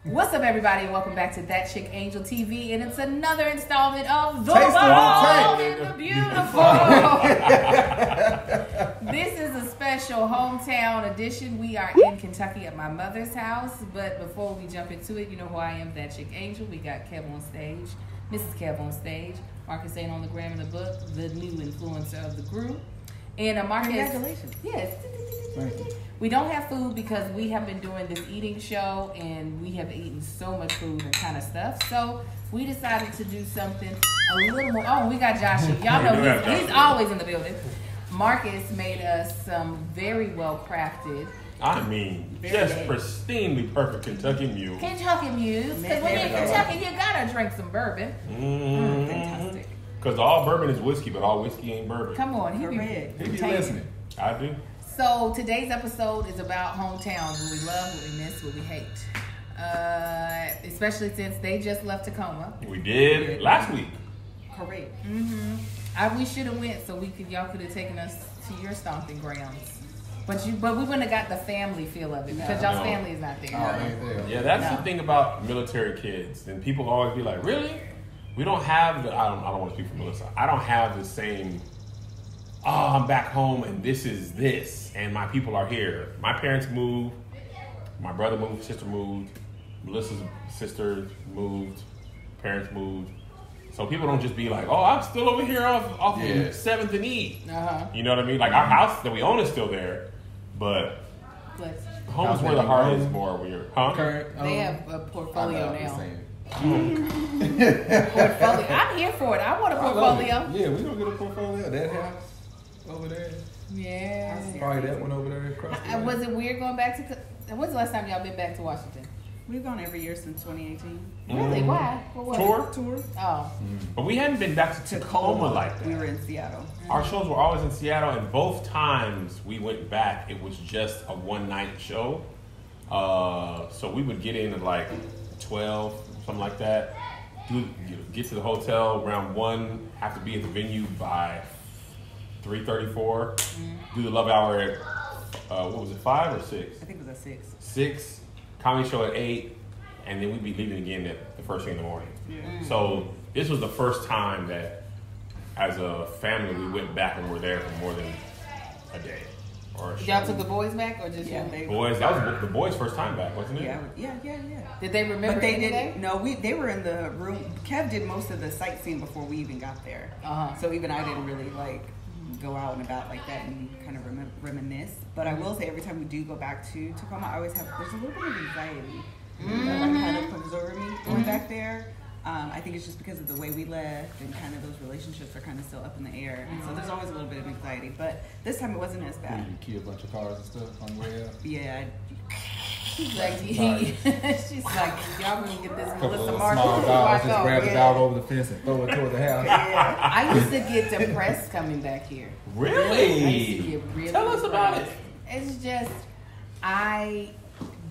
What's up, everybody, and welcome back to That Chick Angel TV, and it's another installment of The Taste Bold and the Beautiful. This is a special hometown edition. We are in Kentucky at my mother's house, but before we jump into it, you know who I am, That Chick Angel. We got Kev on stage, Mrs. Kev on stage, Marcus ain't on the gram in the book, the new influencer of the group. And Marcus, congratulations. Yes. Thank you. We don't have food because we have been doing this eating show and we have eaten so much food and kind of stuff. So we decided to do something a little more. Oh, we got Josh. Y'all know he's always in the building. Marcus made us some very well crafted. I mean, just pristinely perfect Kentucky Mule. Kentucky Mules. Because when you're in Kentucky, you gotta drink some bourbon. Fantastic. Because all bourbon is whiskey, but all whiskey ain't bourbon. Come on, He be listening. I do. So today's episode is about hometowns, what we love, what we miss, what we hate. Especially since they just left Tacoma. We did last week. Correct. We should have went so y'all could have taken us to your stomping grounds. But we wouldn't have got the family feel of it because y'all's family is not there. Yeah, that's the thing about military kids. And people always be like, really? We don't have I don't want to speak for Melissa. I don't have the same, I'm back home and this is this. And my people are here. My parents moved. My brother moved. Sister moved. Melissa's sister moved. Parents moved. So people don't just be like, oh, I'm still over here off of 7th and E. You know what I mean? Like our house that we own is still there. But home is where the heart is more when you're, They have a portfolio now. Portfolio. I'm here for it. I want a portfolio. Yeah, we gonna get a portfolio. That house over there. Yeah. Probably that one over there across the way. Was it weird going back to? When's the last time y'all been back to Washington? We've gone every year since 2018. Really? Why? For what? Tour. Oh. But we hadn't been back to Tacoma like that. We were in Seattle. Our shows were always in Seattle, and both times we went back, it was just a one-night show. So we would get in at like 12, something like that. Get to the hotel around 1, have to be at the venue by 3:34. Do the love hour at, what was it, 5 or 6? I think it was at 6. 6, comedy show at 8, and then we'd be leaving again at the first thing in the morning. So this was the first time that as a family we went back and were there for more than a day. Or a show. Y'all took the boys back or just you? Boys, that was the boys' first time back, wasn't it? Yeah. Did they remember? But they didn't. No, they were in the room. Kev did most of the sightseeing before we even got there. So even I didn't really go out and about like that and kind of reminisce. But I will say every time we do go back to Tacoma, I always there's a little bit of anxiety that kind of comes over me going back there. I think it's just because of the way we left and kind of those relationships are kind of still up in the air. And so there's always a little bit of anxiety. But this time it wasn't as bad. You key a bunch of cars and stuff on the way out? Yeah. She's like, y'all gonna get this Melissa Small Martin. dogs, just grab the dog over the fence and throw it toward the house. I used to get depressed coming back here. Really? I used to get really Tell us about it. It's just, I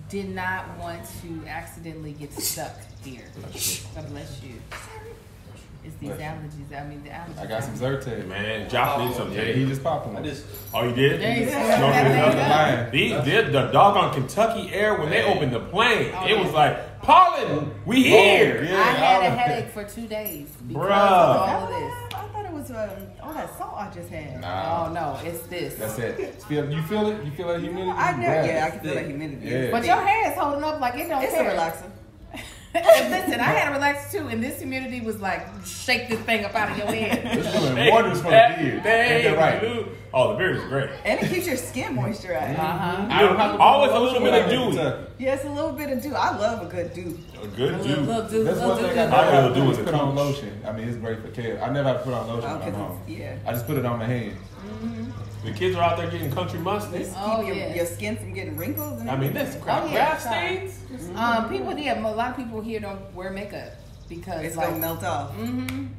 did not want to accidentally get stuck here. God bless you. It's these allergies. I mean, the allergies. I got some Zyrtec. Man, Josh did something. Yeah, he just popped one. Oh, you did? There you go. He did the dog on Kentucky Air when they opened the plane. It was like, pollen, we here. I had a headache for 2 days because of all of this. I thought it was all that salt I just had. Nah. Oh no, it's this. That's it. You feel it? You feel that humidity? I can feel that humidity. Yeah. But your hair is holding up like it don't It's care. a relaxer. And listen, I had a relaxer too, and this humidity was like, shake this thing up out of your head. It's doing wonders for the beard. Ain't that right? Oh, the beard is great. And it keeps your skin moisturized. Always a little bit of dew. Yeah, it's a little bit of dew. I love a good dew. A good dew. That's one thing I never do is put on lotion. I mean, it's great for care. I never have to put on lotion when I'm home. I just put it on my hands. The kids are out there getting country musty. Keep your skin from getting wrinkles. And I mean, that's craft stains. People, a lot of people here don't wear makeup because it's gonna melt off.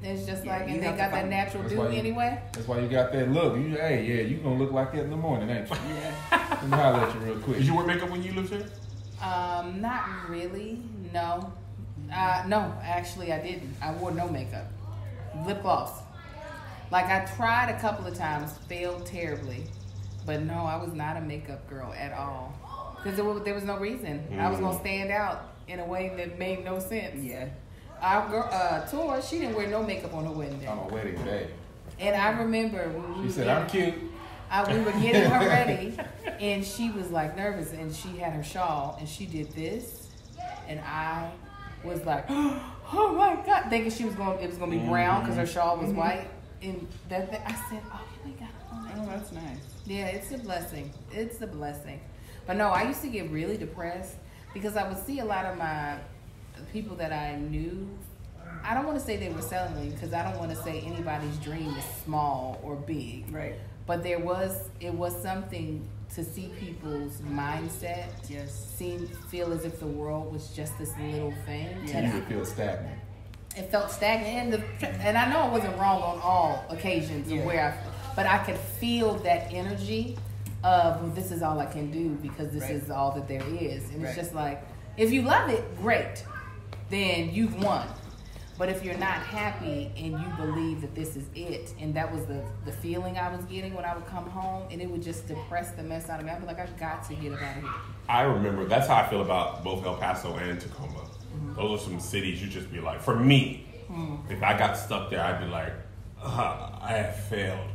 It's just and they got that natural dew anyway. That's why you got that look. You gonna look like that in the morning, ain't you? Yeah. Let me holler at you real quick. Did you wear makeup when you lived here? Not really. No. No, actually, I didn't. I wore no makeup. Lip gloss. Like, I tried a couple of times, failed terribly. But no, I was not a makeup girl at all. Because there was no reason. I was going to stand out in a way that made no sense. Yeah. Our girl, Tor, she didn't wear no makeup on her wedding day. On her wedding day. And I remember when she said, "I'm cute." We were getting her ready, and she was like nervous, and she had her shawl, and she did this, and I was like, "Oh my God!" Thinking it was gonna be brown because her shawl was white, and I said, "Oh my God." Oh, that's nice. Yeah, it's a blessing. It's a blessing. But no, I used to get really depressed because I would see a lot of my people that I knew. I don't want to say they were selling because I don't want to say anybody's dream is small or big. Right. But it was something to see people's mindset. Yes. Feel as if the world was just this little thing. Yeah. You would feel stagnant. It felt stagnant, and I know I wasn't wrong on all occasions but I could feel that energy of, well, this is all I can do because this is all that there is. And it's just like, if you love it, great. Then you've won. But if you're not happy and you believe that this is it, and that was the feeling I was getting when I would come home, and it would just depress the mess out of me. I'd be like, I've got to get it out of here. I remember, that's how I feel about both El Paso and Tacoma. Mm-hmm. Those are some cities you just be like, for me, if I got stuck there, I'd be like, I have failed.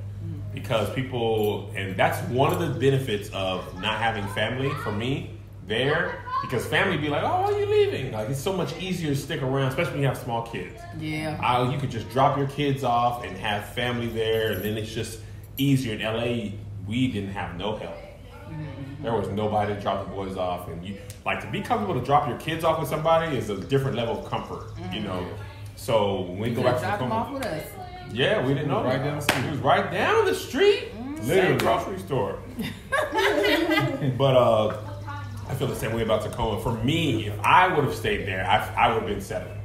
Because people, and that's one of the benefits of not having family for me there, because family be like, oh, why are you leaving? Like, it's so much easier to stick around, especially when you have small kids. Yeah. You could just drop your kids off and have family there, and then it's just easier. In LA, we didn't have no help. Mm-hmm. There was nobody to drop the boys off, and you like, to be comfortable to drop your kids off with somebody is a different level of comfort, you know. So when we go back to drop them off with us. Yeah, we didn't know. Right down the street. It was right down the street. Same grocery store. But I feel the same way about Tacoma. For me, if I would have stayed there, I would have been settled.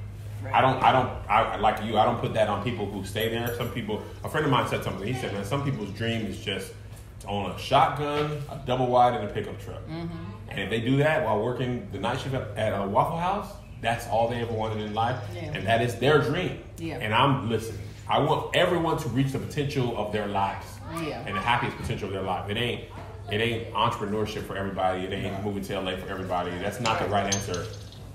Right. I like you, I don't put that on people who stay there. Some people, a friend of mine said something. He said, man, some people's dream is just to own a shotgun, a double wide, and a pickup truck. Mm-hmm. And if they do that while working the night shift at a Waffle House, that's all they ever wanted in life. Yeah. And that is their dream. Yeah. And I'm listening. I want everyone to reach the potential of their lives. Yeah. And the happiest potential of their life. It ain't entrepreneurship for everybody. It ain't moving to LA for everybody. That's not the right answer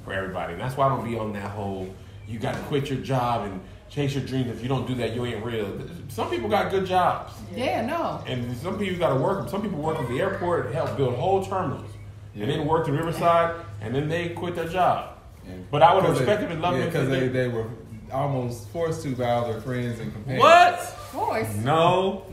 for everybody. And that's why I don't be on that whole, you got to quit your job and chase your dreams. If you don't do that, you ain't real. Some people got good jobs. Yeah, no. And some people got to work. Some people work at the airport and help build whole terminals. Yeah. And then work the Riverside, and then they quit their job. Yeah. But I would have respected and loved them. Because they were almost forced to by all their friends and companions. What? Forced? No.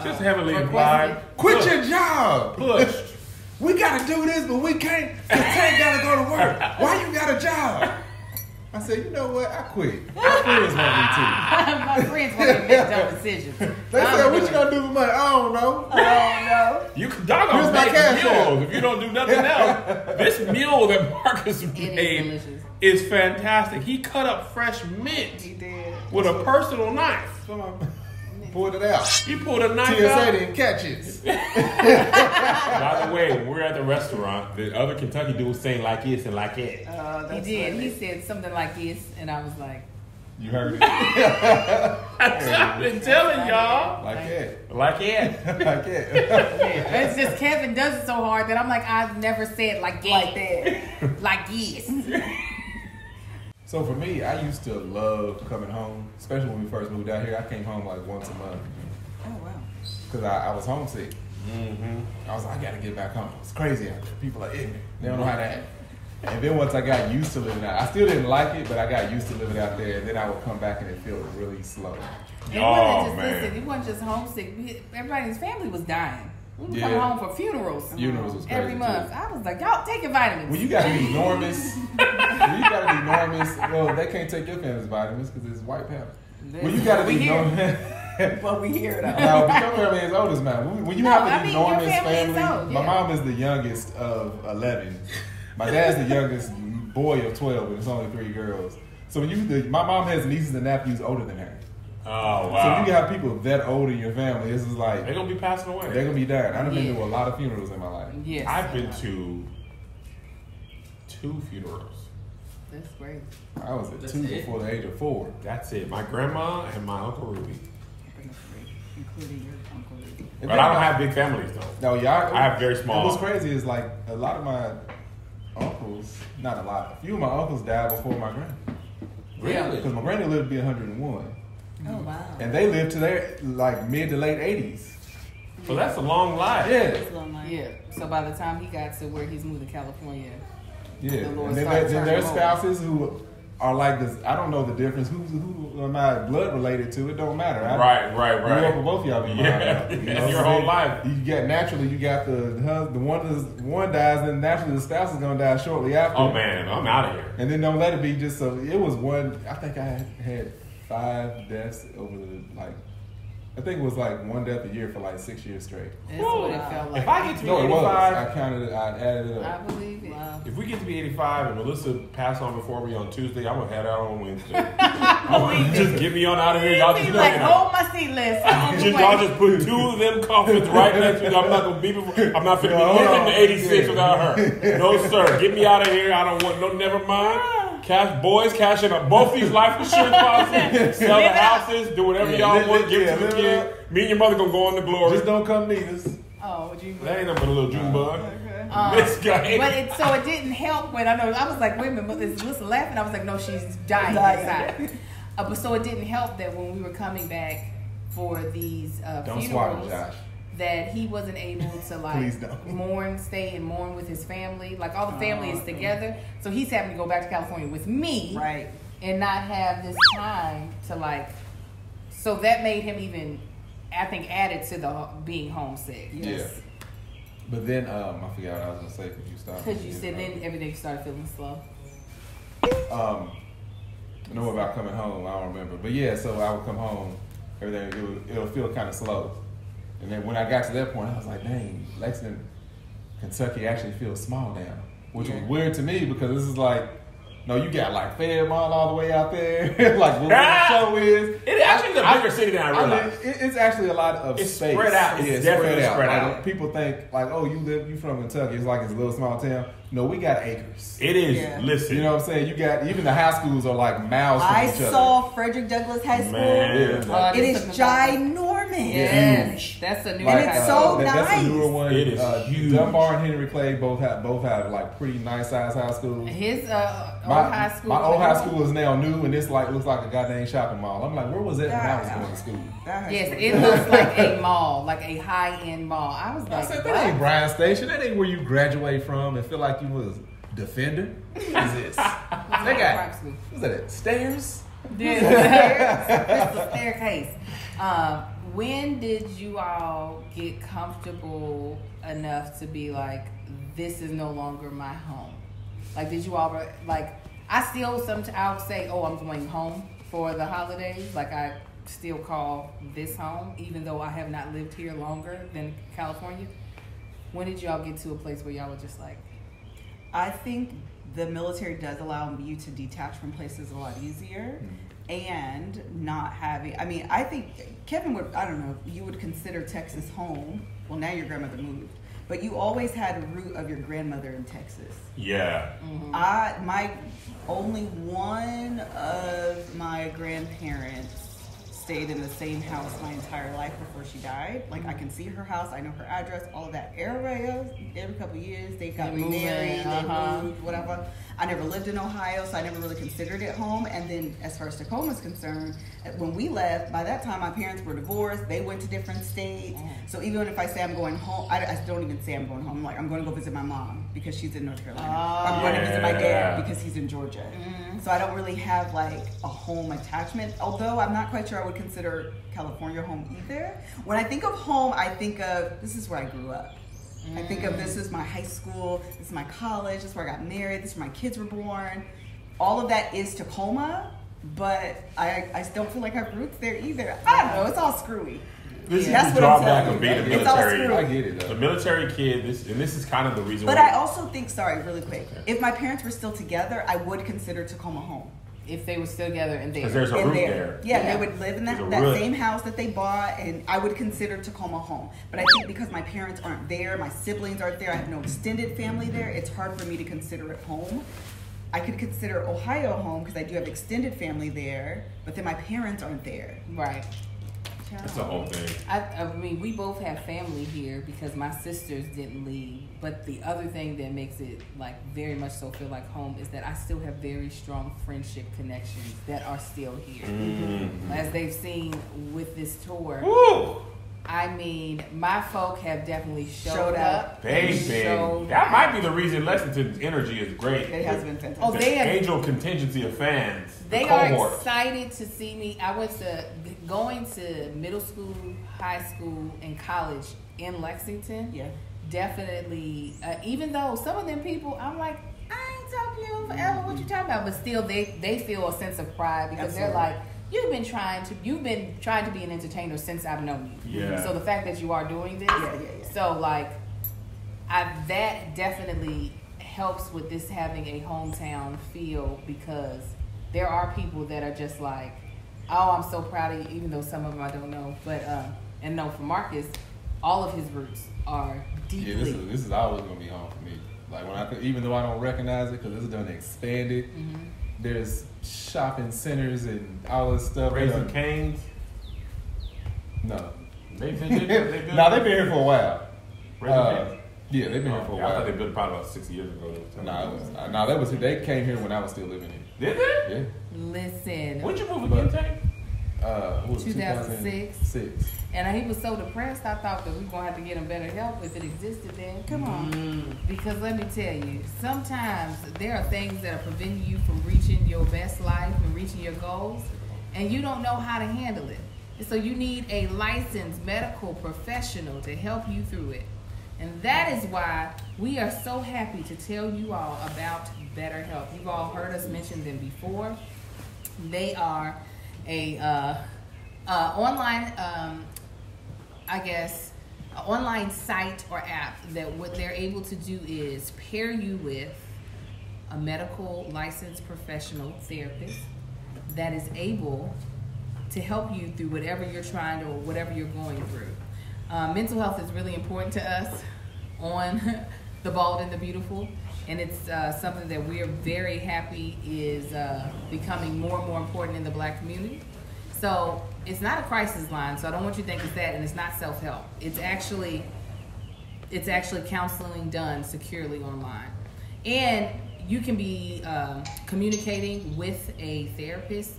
Just heavily implied. Quit your job. Pushed. We gotta do this, but we can't. The tank gotta go to work. Why you got a job? I said, you know what? I quit. My friends want me to. My friends want me to make dumb decisions. They said, what you gonna do with money? I don't know. You can dog make mules if you don't do nothing else. This mule that Marcus made is fantastic. He cut up fresh mint. He did. With a personal knife. Pulled it out. He pulled a knife TSA out. didn't catch it. By the way, when we were at the restaurant, the other Kentucky dude was saying like this and like that. He did. He said something like this, and I was like, you heard it. I've been telling y'all. Like it. Like it. Like it. It's just Kevin does it so hard that I'm like, I've never said like that. Like yes. So for me, I used to love coming home, especially when we first moved out here. I came home like once a month. Oh, wow. Because I was homesick. Mm-hmm. I was like, I got to get back home. It's crazy out there. People are ignorant. They don't know how to act. And then once I got used to living out, I still didn't like it, but I got used to living out there. And then I would come back and it felt really slow. It wasn't just homesick. Everybody's family was dying. We would come home for funerals. Funerals was crazy every month. Too. I was like, y'all take your vitamins. Well, you got to be enormous. Well, they can't take your family's vitamins because it's white powder. Well, you got to be enormous. Well, we hear it. Now, your family is old as mine. When you have an enormous family, old, my mom is the youngest of 11. My dad's the youngest boy of 12, and it's only 3 girls. So my mom has nieces and nephews older than her. Oh, wow. So you have people that old in your family. This is like they're gonna be passing away. They're gonna be dying. I've been to a lot of funerals in my life. Yes, I've been to 2 funerals. That's great. I was at 2 before the age of 4. That's it. My grandma and my Uncle Ruby. Including your Uncle Ruby. But I don't have big families though. No, yeah. I have very small. What's crazy is like a lot of my uncles, not a lot. A few of my uncles died before my granny. Really? Because my granny lived to be 101. Oh wow. And they lived to their like mid to late 80s. So that's a long life. Yeah. That's a long line. Yeah. So by the time he got to where he's moved to California, Yeah. the Lord And then started their turning spouses who are like this. I don't know the difference. Who am I blood related to? It don't matter. Right. Grew up with both of y'all. Yeah. Your whole life. You got naturally. You got the one dies, and naturally the spouse is gonna die shortly after. Oh man, I'm out of here. And then don't let it be just so. It was one. I think I had 5 deaths over the like. I think it was like 1 death a year for like 6 years straight. that's what it felt like. If I get to be No, it was. 85, I counted it. I added it I up. believe it. Wow. if we get to be 85 and Melissa passed on before me on Tuesday, I'm gonna head out on Wednesday. Just get me on out of here. Y'all just He's know like, it. hold my seat list. I'm on the Y'all way. just put 2 of them coffins right next to me. I'm not gonna be. I'm not gonna be living to 86 without her. No sir, get me out of here. I don't want no. Never mind. Cash in up both these life insurance policies. Sell the houses. Do whatever y'all want. Give it to the kid. Me and your mother gonna go on the glory. Just don't come meet us. Oh, would you? That ain't nothing but a little June bug. Um, This guy. But it didn't help when I was like, wait a minute, is Melissa laughing? I was like, no, she's dying inside. But so it didn't help that when we were coming back for these Don't swallow, funerals, Josh. that he wasn't able to Please don't. stay and mourn with his family. Like all the family is together, so he's having to go back to California with me, Right. and not have this time to like. So that made him even, I think, added to the being homesick. Yes. Yeah. But then I forgot what I was gonna say because you stopped. Because you said then everything started feeling slow. I know about coming home. I don't remember, but yeah. So I would come home. Everything it'll feel kind of slow. And then when I got to that point, I was like, dang, Lexington, Kentucky actually feels small now. Which was weird to me because this is like, no, you got like Fairmont all the way out there. Like where the show is. It actually is a bigger city than I realized. It's actually a lot of It's space. spread out. It's definitely spread Like, out. people think like, oh, you from Kentucky. It's like it's a little small town. No, we got acres. It is. Yeah. Listen. You know what I'm saying? You got even the high schools are like miles from I each other. saw Frederick Douglass High School. Man. It is ginormous. Yes, Huge. that's a new And it's so That's a nice. newer one. It is huge. Dunbar and Henry Clay both have like pretty nice sized high schools. His old high school. My old high school is now new, and it's like looks like a goddamn shopping mall. I'm like, where was that when I was going to school? Yes, it looks like a mall, like a high-end mall. I was I like, said, what? that ain't Bryan Station. That ain't where you graduate from and feel like you was Defender. What is this? They got, what's that? Stairs? It's the staircase. When did you all get comfortable enough to be like, this is no longer my home? Like, did you all, like, I'll say, oh, I'm going home for the holidays. Like, I still call this home, even though I have not lived here longer than California. When did y'all get to a place where y'all were just like, I think the military does allow you to detach from places a lot easier and not having, I mean, I think Kevin would, I don't know, you would consider Texas home. Well, now your grandmother moved, but you always had a root of your grandmother in Texas. Yeah. Only one of my grandparents stayed in the same house my entire life before she died. Like, I can see her house, I know her address, all of that. Every couple of years, they got remarried, they moved, whatever. I never lived in Ohio, so I never really considered it home. And then as far as Tacoma's concerned, when we left, by that time my parents were divorced, they went to different states. So even if I say I'm going home, I don't even say I'm going home. I'm like, I'm going to go visit my mom because she's in North Carolina. I'm going to visit my dad because he's in Georgia. So I don't really have like a home attachment, although I'm not quite sure I would consider California home either. When I think of home, I think of, this is where I grew up. I think of this is my high school, this is my college, this is where I got married, this is where my kids were born. All of that is Tacoma, but I don't feel like I have roots there either. I don't know, it's all screwy. This That's is the what I'm drawback telling of you. being a It's all military. screwy. I get it though. The military kid, this is kind of the reason But why. I also think, sorry, really quick, if my parents were still together, I would consider Tacoma home. if they were still together and there? Because there's a In root there. there. Yeah, they would live in that There's a root. same house that they bought, and I would consider Tacoma home. But I think because my parents aren't there, my siblings aren't there, I have no extended family there, it's hard for me to consider it home. I could consider Ohio home because I do have extended family there, but then my parents aren't there. Right. It's the whole thing. I mean, we both have family here because my sisters didn't leave. But the other thing that makes it like very much so feel like home is that I still have very strong friendship connections that are still here. Mm-hmm. As they've seen with this tour. Woo! I mean, my folk have definitely showed up. Baby, that might be the reason Lexington's energy is great. It has been fantastic. Oh, they have, angel contingency of fans. They are excited to see me. I went to going to middle school, high school, and college in Lexington. Yeah, definitely. Even though some of them people, I'm like, I ain't talking to you forever. What you talking about? But still, they feel a sense of pride because they're like, you've been trying to be an entertainer since I've known you. Yeah. So the fact that you are doing this, so like, that definitely helps with this having a hometown feel because there are people that are just like, oh, I'm so proud of you, even though some of them I don't know. But and no, for Marcus, all of his roots are deeply. Yeah, this is always gonna be home for me. Like even though I don't recognize it because it's done expanded. Mm-hmm. There's shopping centers and all this stuff. Raising Cane's? No. They've been here for a while. Yeah, they've been here for a while. I thought they built it probably about 6 years ago. They came here when I was still living here. Did they? Yeah. Listen. When'd you move again, Tank? 2006. And he was so depressed, I thought that we were going to have to get him better help if it existed then. Come on. Because let me tell you, sometimes there are things that are preventing you from reaching your best life and reaching your goals, and you don't know how to handle it. And so you need a licensed medical professional to help you through it. And that is why we are so happy to tell you all about BetterHelp. You've all heard us mention them before. They are a online, online site or app that what they're able to do is pair you with a medical licensed professional therapist that is able to help you through whatever you're trying to or whatever you're going through. Mental health is really important to us on The Bald and the Beautiful, and it's something that we are very happy is becoming more and more important in the Black community. So it's not a crisis line, so I don't want you to think it's that, and it's not self-help. It's actually counseling done securely online. And you can be communicating with a therapist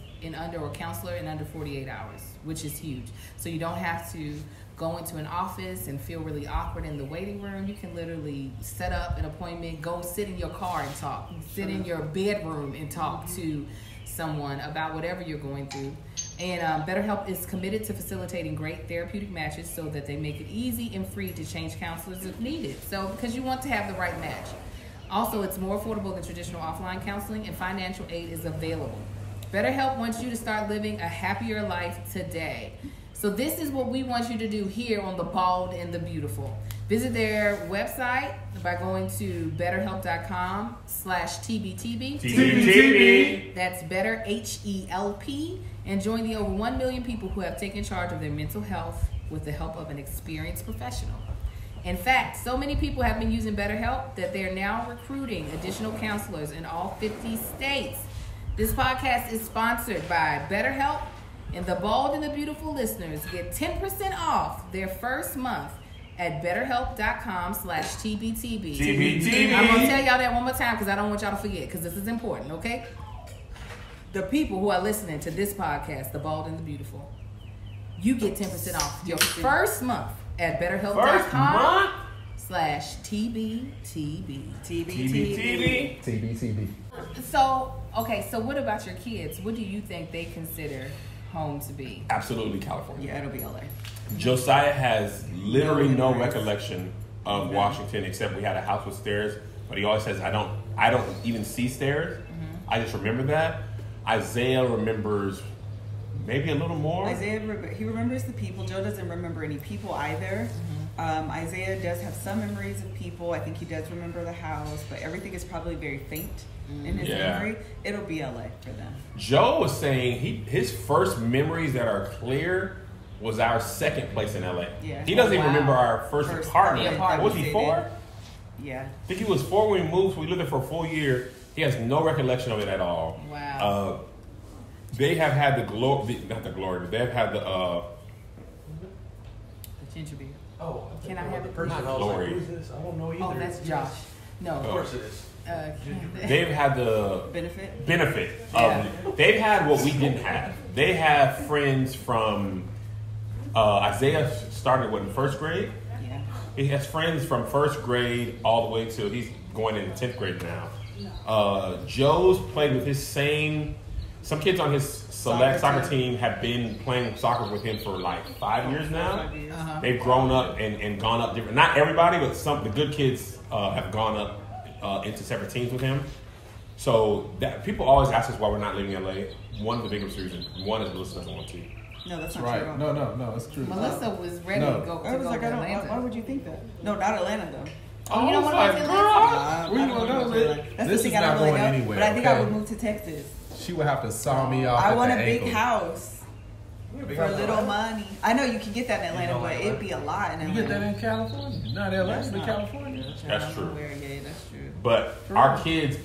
or counselor in under 48 hours, which is huge. So you don't have to go into an office and feel really awkward in the waiting room. You can literally set up an appointment, go sit in your car and talk, sit in your bedroom and talk to someone about whatever you're going through. And BetterHelp is committed to facilitating great therapeutic matches so that they make it easy and free to change counselors if needed. So because you want to have the right match. Also, it's more affordable than traditional offline counseling, and financial aid is available. BetterHelp wants you to start living a happier life today. So this is what we want you to do here on The Bald and the Beautiful. Visit their website by going to betterhelp.com/TBTB. TBTB. That's BetterHelp. And join the over 1 million people who have taken charge of their mental health with the help of an experienced professional. In fact, so many people have been using BetterHelp that they're now recruiting additional counselors in all 50 states. This podcast is sponsored by BetterHelp, and The Bald and the Beautiful listeners get 10% off their first month at betterhelp.com/TBTB. TBTB. I'm going to tell y'all that one more time because I don't want y'all to forget because this is important, okay? The people who are listening to this podcast, The Bald and the Beautiful, you get 10% off your first month at betterhelp.com/TBTB. TBTB. So what about your kids? What do you think they consider home to be? Absolutely California. Yeah, it'll be LA. Josiah has literally no recollection of Washington except we had a house with stairs, but he always says I don't even see stairs. Mm-hmm. I just remember that. Isaiah remembers maybe a little more. He remembers the people. Joe doesn't remember any people either. Mm-hmm. Isaiah does have some memories of people. I think he does remember the house, but everything is probably very faint in his memory. It'll be LA for them. Joe was saying his first memories that are clear was our second place in LA. Yeah. He doesn't even remember our first apartment. Was he 4? Yeah. I think he was 4 when we moved. So we lived there for a full year. He has no recollection of it at all. Wow. They have had the glory, not the glory, but they have had the Ginger beer. Oh, Can I have the it? person? Not I was Lori. like, who's this? I don't know either. Oh, that's Josh. No. Of course it is. They've had the benefit. They've had what we didn't have. They have friends from Isaiah started in first grade. Yeah. He has friends from first grade all the way till he's going into 10th grade now. Joe's played with his some kids on his select soccer team have been playing soccer with him for like 5 years now. They've grown up and gone up different. Not everybody, but the good kids have gone up into separate teams with him. So that people always ask us why we're not living in LA. One of the biggest reasons, one is Melissa doesn't want to. No, that's not Right. true. No, it's true. Melissa was ready to go to Atlanta. Why would you think that? No, not Atlanta though. Oh, you don't want to go to Atlanta? Where you gonna go? That's This the is thing I not don't really going know. anywhere. But I think okay? I would move to Texas. She would have to saw me off. I at want the a big ankle. house for little money. I know you can get that in Atlanta, know, but like it'd be a lot in You Atlanta. get that in California, not LA, but California. That's true. Yeah, that's true. But our kids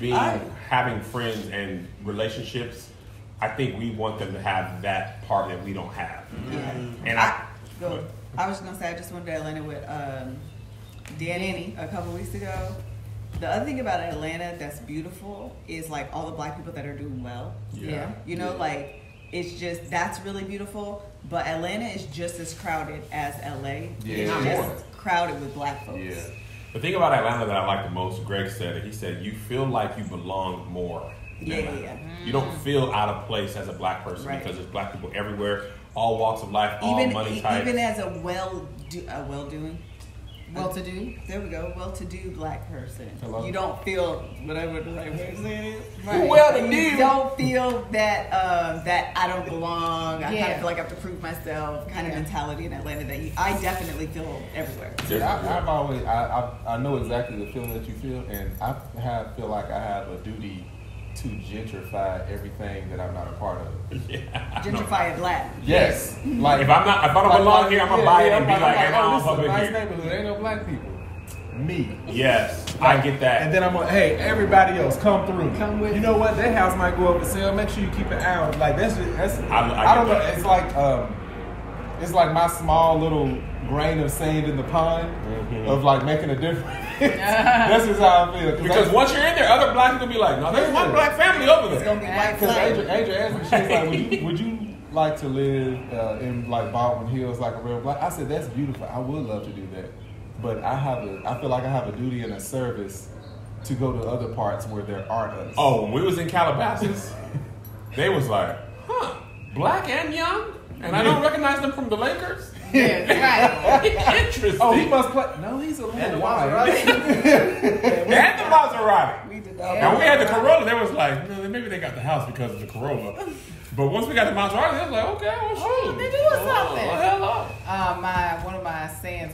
having friends and relationships, I think we want them to have that part that we don't have. Yeah. And I was gonna say I just went to Atlanta with Danny a couple weeks ago. The other thing about Atlanta that's beautiful is like all the black people that are doing well. Yeah. You know, like it's just that's really beautiful. But Atlanta is just as crowded as LA. Yeah. It's Not just more. crowded with black folks. yeah. The thing about Atlanta that I like the most, Greg said it. He said you feel like you belong more. in Yeah, Atlanta. yeah. You don't feel out of place as a black person Right. because there's black people everywhere, all walks of life, all money types. Even as a well-to-do, there we go, well-to-do black person, Hello? you don't feel whatever the right way to say it is. Right. Well-to-do. You don't feel that that I don't belong. I kind Yeah. of feel like I have to prove myself. Kind of Yeah. mentality in Atlanta that I definitely feel everywhere. See, I've always, I know exactly the feeling that you feel, and I feel like I have a duty to gentrify everything that I'm not a part of. Gentrify it black. Yes, like If I don't belong here, I'm gonna buy it and be like, hey, I don't this fuck is a with nice you. neighborhood, ain't no black people. Me. Yes, I get that. And then I'm like, hey, everybody else, come through. Come with You know what? That house might go up for sale. Make sure you keep an eye on it. Like that's I I don't know. get that. It's like my small little grain of sand in the pond of like making a difference. That's just how I feel. Because once you're in there, other black people be like, no, there's one black family over It's gonna there. be white Because flag. Adrian asked me, she was like, would you like to live in like Baldwin Hills like a real black? I said, that's beautiful. I would love to do that. But I feel like I have a duty and a service to go to other parts where there aren't us. Oh, when we was in Calabasas, they was like, black and young? And I don't recognize them from the Lakers? Yeah, right. Interesting. Oh, he must play. No, he's a little wide. And the Maserati. We did And we had the Corolla. They was like, no, maybe they got the house because of the Corolla. But once we got the Maserati, they was like, okay, well, shoot. They doing something. Hello.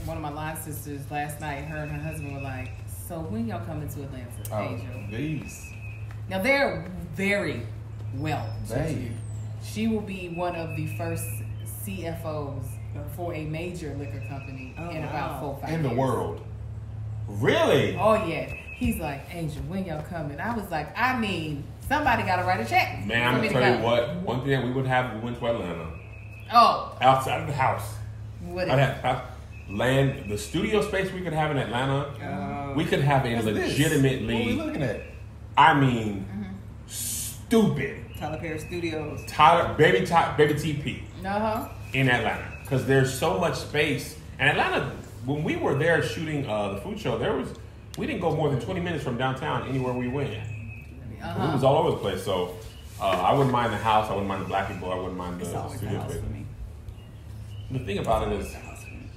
One of my line sisters last night, her and her husband were like, so when y'all coming to Atlanta, Angel? These. Now they're very well. They. She will be one of the first CFOs for a major liquor company in about 4-5 In the years. world. Really? Oh yeah. He's like, Angel, when y'all coming? I was like, I mean, somebody got to write a check. Man, I'm for me going to to tell you come. what. One thing that we would have if we went to Atlanta, Oh, outside of the house, what I'd is have land, the studio space we could have in Atlanta, we could have a What's this? legitimately, What are we looking at? I mean, stupid Tyler Perry Studios. baby TP Uh-huh. in Atlanta because there's so much space. And Atlanta, when we were there shooting the food show, we didn't go more than 20 minutes from downtown anywhere we went. We was all over the place. So I wouldn't mind the house. I wouldn't mind the black people. I wouldn't mind It's the always the studio house space. for me. The thing about it is, The house for me.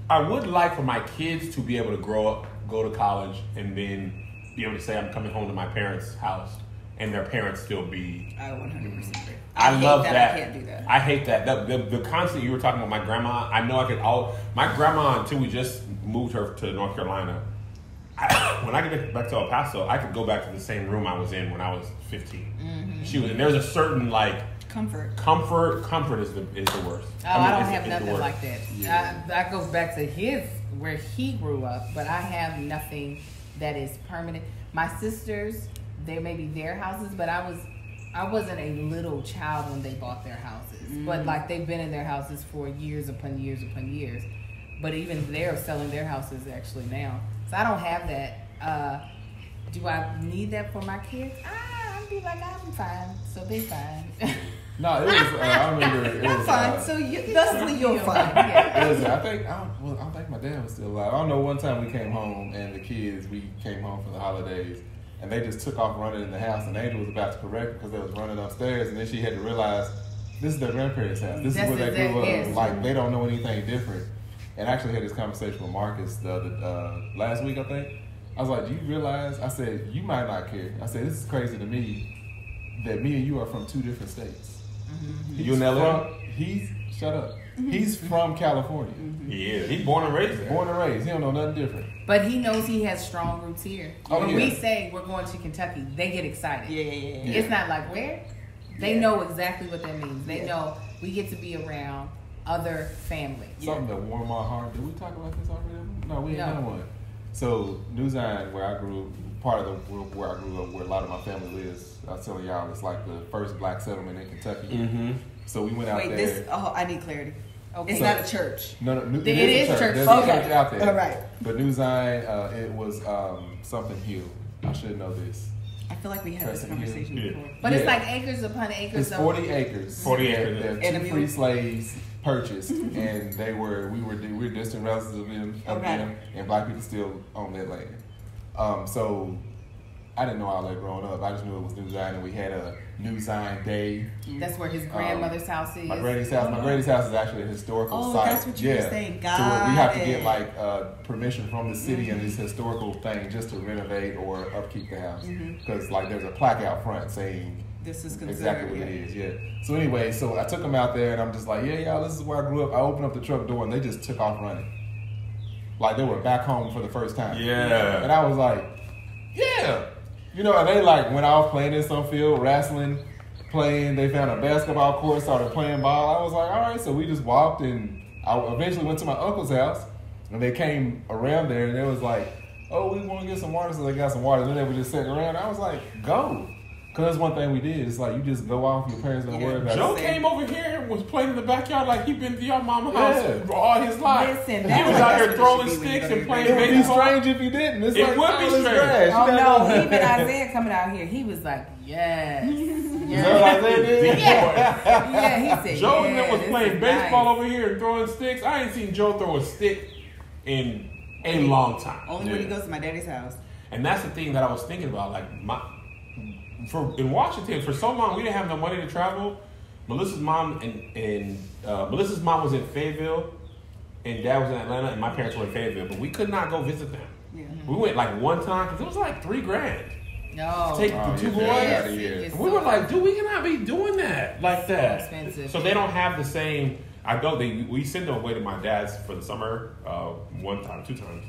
I would like for my kids to be able to grow up, go to college, and then be able to say I'm coming home to my parents' house, and their parents still be. I 100% agree. I hate love that. I can't do that. I hate that. The concept you were talking about my grandma. I know I could. My grandma, until we just moved her to North Carolina. When I get back to El Paso, I could go back to the same room I was in when I was 15. She was, and there's a certain like Comfort. comfort is the worst. I don't is have the nothing worst. like that. Yeah. That goes back to where he grew up, but I have nothing that is permanent. My sisters, they may be their houses, but I wasn't a little child when they bought their houses. But like they've been in their houses for years upon years upon years. but even they're selling their houses actually now. So I don't have that. Do I need that for my kids? I'd be like, I'm fine, so they fine. No, it was. I remember it was. Fine. So thusly you're fine. Yeah. It was, I don't think my dad was still alive. I don't know. One time we came home and the kids, we came home for the holidays, and they just took off running in the house, and Angel was about to correct because they was running upstairs, and then she had to realize this is their grandparents' house. This is where they grew up. Yes. Like they don't know anything different. And I actually had this conversation with Marcus last week, I think. I was like, do you realize? I said, you might not care. I said, this is crazy to me that me and you are from two different states. Mm-hmm. You in LA? Shut up. He's from California. He is. He's born and raised there. Born and raised. He don't know nothing different. But he knows he has strong roots here. Oh, when yeah. we say we're going to Kentucky, they get excited. Yeah. It's not like where? They know exactly what that means. They know we get to be around other families. Something that warmed my heart. Did we talk about this already? No, we ain't done one. So New Zion, where I grew, part of the where I grew up, where a lot of my family lives. I was telling y'all, it's like the first black settlement in Kentucky. Mm-hmm. So we went out there. Wait, I need clarity. Okay. It's not a church. No, it is a church. There's Okay. a church out there. All right. But New Zion, it was something Hill. I should know this. I feel like we had this Crescent conversation Hill. before. But it's Yeah. like acres upon acres. It's 40 acres. 40 acres. That And a two mule. free slaves purchased, and we were distant relatives of them, and black people still own that land. So I didn't know all that growing up. I just knew it was New Zion, and we had a New Zion Day. That's where his grandmother's house is. My granny's house. My granny's house is actually a historical site. That's what you were saying. So we have to get it. like permission from the city and this historical thing just to renovate or upkeep the house, because like there's a plaque out front saying This is considered exactly what it is. Yeah. So anyway, so I took them out there, and I'm just like, yeah, y'all, this is where I grew up. I opened up the truck door, and they just took off running, like they were back home for the first time. Yeah. And I was like, yeah. You know, and they like went off playing in some field, wrestling, playing. They found a basketball court, started playing ball. I was like, all right. So we just walked, and I eventually went to my uncle's house, and they came around there, and they was like, oh, we want to get some water. So they got some water. And then they were just sitting around. I was like, go. Because that's one thing we did. It's like you just go off, your parents don't worry about Joe it. came over here and was playing in the backyard like he been to your mama's house all his life. Listen, he was out here throwing that's what it should be sticks when you and go to playing It would be baseball. strange if you didn't. It's It like, would be it's strange. trash. Oh You no, know? even Isaiah coming out here, he was like, yes. Is that what Isaiah did? Yeah, he said, Joe yeah, was this playing is baseball nice. over here and throwing sticks. I ain't seen Joe throw a stick in a long time. Only when he goes to my daddy's house. And that's the thing that I was thinking about. Like in Washington, for so long we didn't have no money to travel. Melissa's mom Melissa's mom was in Fayetteville, and Dad was in Atlanta, and my parents were in Fayetteville, but we could not go visit them. Yeah. We went like one time because it was like $3,000. No. Take the two boys. Out of here. It's We so were like, dude, we cannot be doing that like that. expensive. So they don't have the same. I know we send them away to my dad's for the summer, one time, 2 times.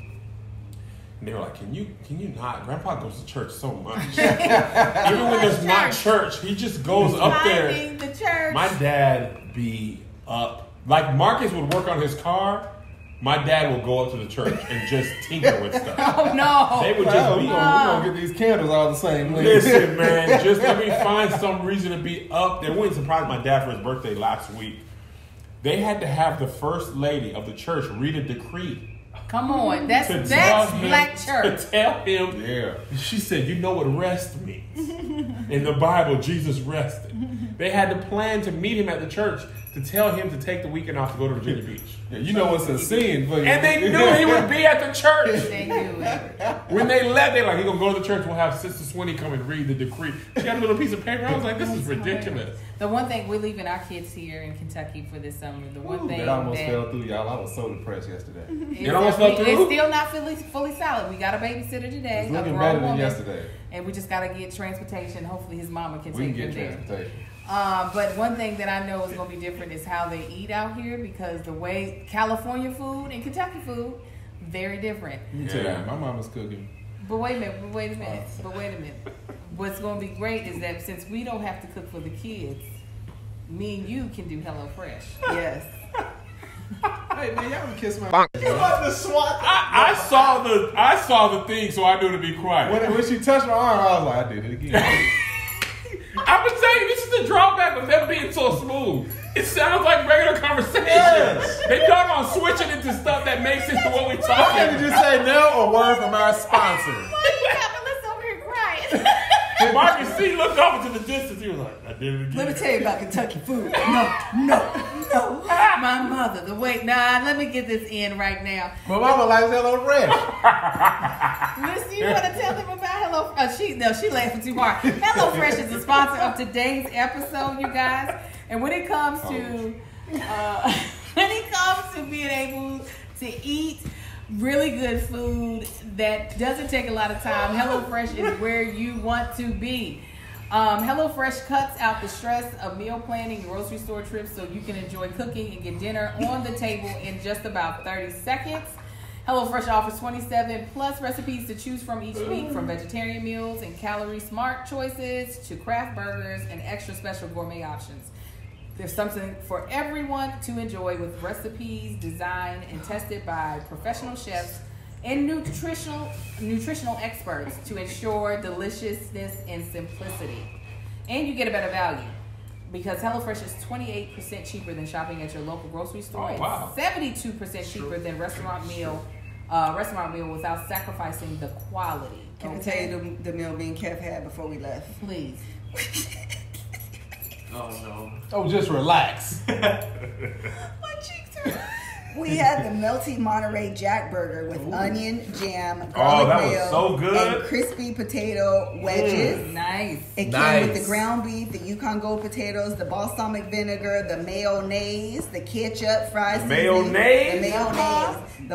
And they were like, can you not? Grandpa goes to church so much. Even when there's not church, he just goes up there. Finding the church. My dad be up. Like Marcus would work on his car. My dad will go up to the church and just tinker with stuff. Oh no. They would Well, just we be gonna get these candles all the same length. Listen, man, just let me find some reason to be up there. We went to surprise my dad for his birthday last week. They had to have the first lady of the church read a decree. Come on. That's To tell him- black church. To tell him, Yeah. she said, you know what rest means. In the Bible, Jesus rested. They had to plan to meet him at the church to tell him to take the weekend off to go to Virginia Beach. Yeah, you know what's a sin for you. And they knew he would be at the church. They knew it. When they left, they like, he's going to go to the church. We'll have Sister Sweeney come and read the decree. She got a little piece of paper. I was like, this is ridiculous. The one thing, we're leaving our kids here in Kentucky for this summer. The one thing That almost fell through, y'all. I was so depressed yesterday. is It almost that fell It's through? still not fully solid. We got a babysitter today, It's a looking grown better than woman, yesterday. and we just got to get transportation. Hopefully his mama can We take can him get there. transportation. But one thing that I know is going to be different is how they eat out here, because the way California food and Kentucky food, very different. Let me tell you, my mama's cooking. But wait a minute. What's going to be great is that since we don't have to cook for the kids, me and you can do Hello Fresh. Yes. Hey man, y'all can kiss my. I saw the thing, so I knew to be quiet. When she touched my arm, I was like, I did it again. I was saying, this is the drawback of them being so smooth. It sounds like regular conversation. Yes. They doggone switching into stuff that makes sense to what we Why talking. can't you just say no, a word from our sponsor? Let's over here crying. Marcus C looked off into the distance. He was like, I did it again. Let me tell you about Kentucky food. No. My mother, let me get this in right now. My mama likes Hello Fresh. Listen, you want to tell them about Hello? She laughing too hard. Hello Fresh is the sponsor of today's episode, you guys. And when it comes to being able to eat really good food that doesn't take a lot of time, HelloFresh is where you want to be. HelloFresh cuts out the stress of meal planning and grocery store trips so you can enjoy cooking and get dinner on the table in just about 30 seconds. HelloFresh offers 27 plus recipes to choose from each week, from vegetarian meals and calorie smart choices to craft burgers and extra special gourmet options. There's something for everyone to enjoy with recipes designed and tested by professional chefs and nutritional experts to ensure deliciousness and simplicity. And you get a better value because HelloFresh is 28% cheaper than shopping at your local grocery store. Oh, wow. And 72% cheaper than restaurant meal without sacrificing the quality. Can I tell you the meal me and Kev had before we left? Please. Oh no. Oh, just relax. My cheeks hurt. We had the melty Monterey Jack Burger with onion, jam, garlic that was mayo, so good. and crispy potato wedges. Nice. It came with the ground beef, the Yukon Gold potatoes, the balsamic vinegar, the mayonnaise, the ketchup, fries, the